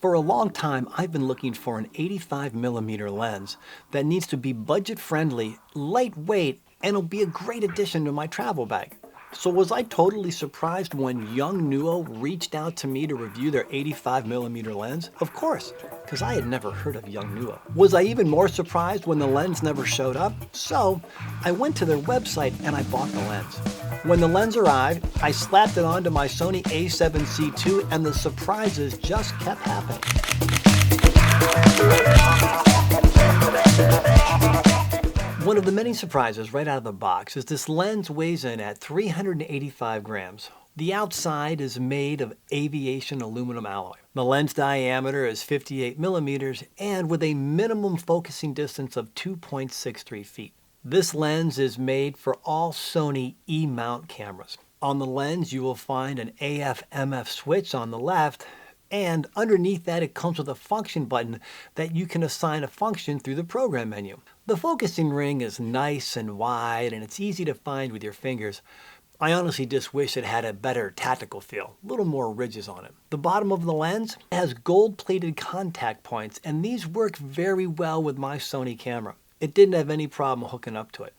For a long time, I've been looking for an 85mm lens that needs to be budget-friendly, lightweight, and will be a great addition to my travel bag. So was I totally surprised when Yongnuo reached out to me to review their 85mm lens? Of course, because I had never heard of Yongnuo. Was I even more surprised when the lens never showed up? So I went to their website and I bought the lens. When the lens arrived, I slapped it onto my Sony a7C II and the surprises just kept happening. One of the many surprises right out of the box is this lens weighs in at 385 grams. The outside is made of aviation aluminum alloy. The lens diameter is 58 millimeters and with a minimum focusing distance of 2.63 feet. This lens is made for all Sony E-mount cameras. On the lens you will find an AF/MF switch on the left, and underneath that it comes with a function button that you can assign a function through the program menu. The focusing ring is nice and wide and it's easy to find with your fingers. I honestly just wish it had a better tactical feel, a little more ridges on it. The bottom of the lens has gold-plated contact points and these work very well with my Sony camera. It didn't have any problem hooking up to it.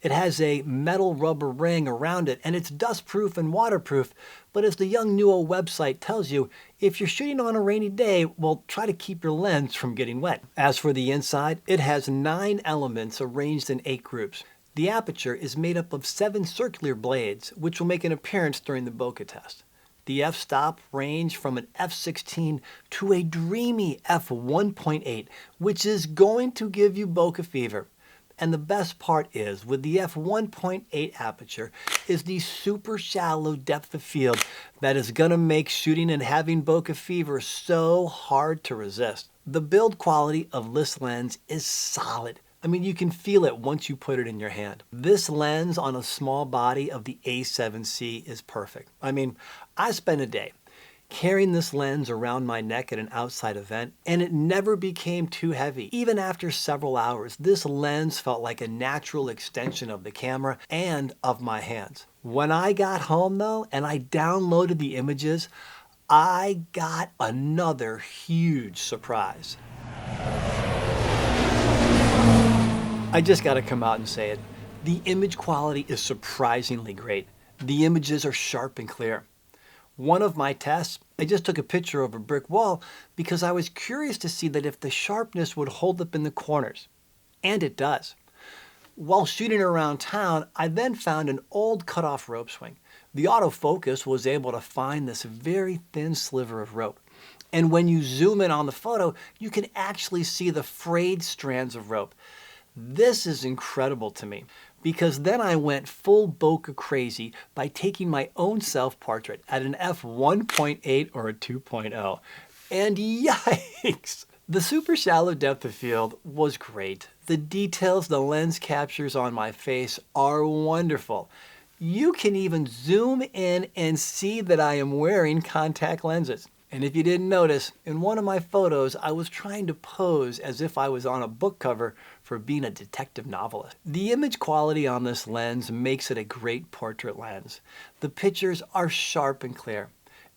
It has a metal rubber ring around it and it's dustproof and waterproof, but as the Yongnuo website tells you, if you're shooting on a rainy day, well, try to keep your lens from getting wet. As for the inside, it has 9 elements arranged in 8 groups. The aperture is made up of 7 circular blades, which will make an appearance during the bokeh test. The f-stop range from an f/16 to a dreamy f1.8, which is going to give you bokeh fever. And the best part is, with the f1.8 aperture, is the super shallow depth of field that is going to make shooting and having bokeh fever so hard to resist. The build quality of this lens is solid. I mean, you can feel it once you put it in your hand. This lens on a small body of the A7C is perfect. I mean, I spent a day carrying this lens around my neck at an outside event, and it never became too heavy. Even after several hours, this lens felt like a natural extension of the camera and of my hands. When I got home though, and I downloaded the images, I got another huge surprise. I just gotta come out and say it. The image quality is surprisingly great. The images are sharp and clear. One of my tests, I just took a picture of a brick wall because I was curious to see that if the sharpness would hold up in the corners. And it does. While shooting around town, I then found an old cut-off rope swing. The autofocus was able to find this very thin sliver of rope. And when you zoom in on the photo, you can actually see the frayed strands of rope. This is incredible to me, because then I went full bokeh crazy by taking my own self-portrait at an f1.8 or a 2.0. And yikes! The super shallow depth of field was great. The details the lens captures on my face are wonderful. You can even zoom in and see that I am wearing contact lenses. And if you didn't notice, in one of my photos, I was trying to pose as if I was on a book cover for being a detective novelist. The image quality on this lens makes it a great portrait lens. The pictures are sharp and clear.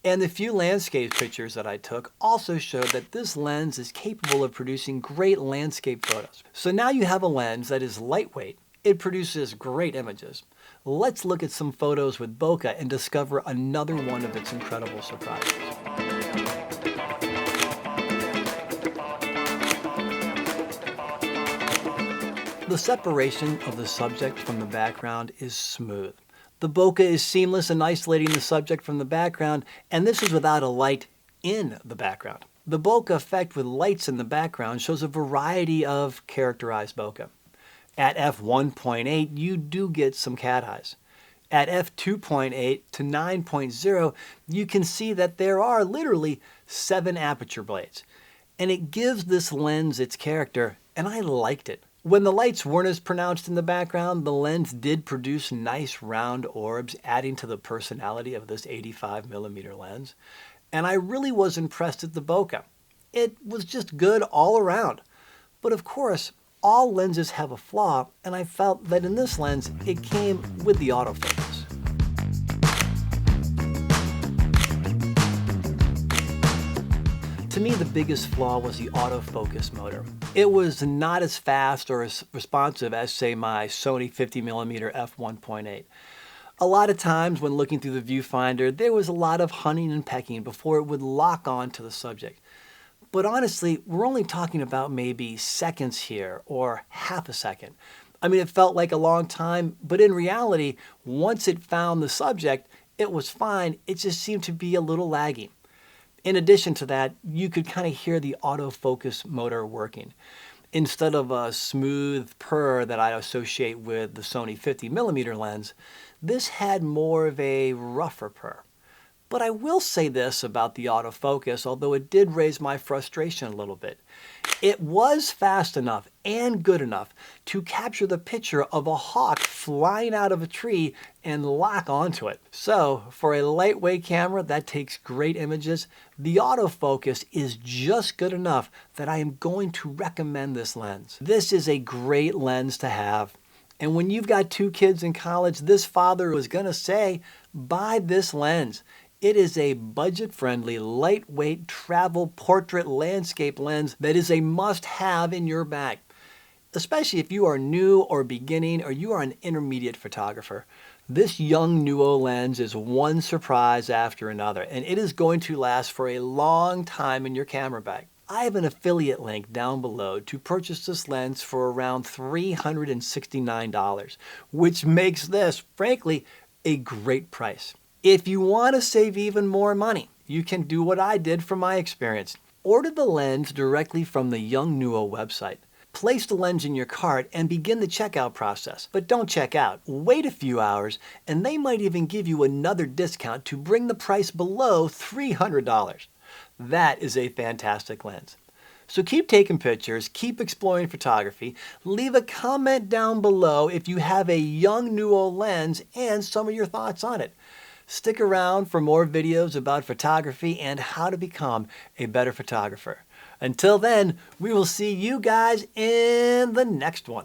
And the few landscape pictures that I took also showed that this lens is capable of producing great landscape photos. So now you have a lens that is lightweight. It produces great images. Let's look at some photos with bokeh and discover another one of its incredible surprises. The separation of the subject from the background is smooth. The bokeh is seamless in isolating the subject from the background, and this is without a light in the background. The bokeh effect with lights in the background shows a variety of characterized bokeh. At f1.8, you do get some cat eyes. At f2.8 to 9.0, you can see that there are literally 7 aperture blades. And it gives this lens its character, and I liked it. When the lights weren't as pronounced in the background, the lens did produce nice round orbs, adding to the personality of this 85mm lens. And I really was impressed at the bokeh. It was just good all around. But of course, all lenses have a flaw, and I felt that in this lens, it came with the autofocus. To me, the biggest flaw was the autofocus motor. It was not as fast or as responsive as, say, my Sony 50mm f1.8. A lot of times when looking through the viewfinder, there was a lot of hunting and pecking before it would lock on to the subject. But honestly, we're only talking about maybe seconds here, or half a second. I mean, it felt like a long time, but in reality, once it found the subject, it was fine. It just seemed to be a little laggy. In addition to that, you could kind of hear the autofocus motor working. Instead of a smooth purr that I associate with the Sony 50mm lens, this had more of a rougher purr. But I will say this about the autofocus, although it did raise my frustration a little bit. It was fast enough and good enough to capture the picture of a hawk flying out of a tree and lock onto it. So, for a lightweight camera that takes great images, the autofocus is just good enough that I am going to recommend this lens. This is a great lens to have. And when you've got 2 kids in college, this father was going to say, buy this lens. It is a budget-friendly, lightweight travel portrait landscape lens that is a must-have in your bag, especially if you are new or beginning or you are an intermediate photographer. This Yongnuo lens is one surprise after another, and it is going to last for a long time in your camera bag. I have an affiliate link down below to purchase this lens for around $369, which makes this, frankly, a great price. If you want to save even more money, you can do what I did from my experience. Order the lens directly from the Yongnuo website. Place the lens in your cart and begin the checkout process. But don't check out. Wait a few hours and they might even give you another discount to bring the price below $300. That is a fantastic lens. So keep taking pictures, keep exploring photography. Leave a comment down below if you have a Yongnuo lens and some of your thoughts on it. Stick around for more videos about photography and how to become a better photographer. Until then, we will see you guys in the next one.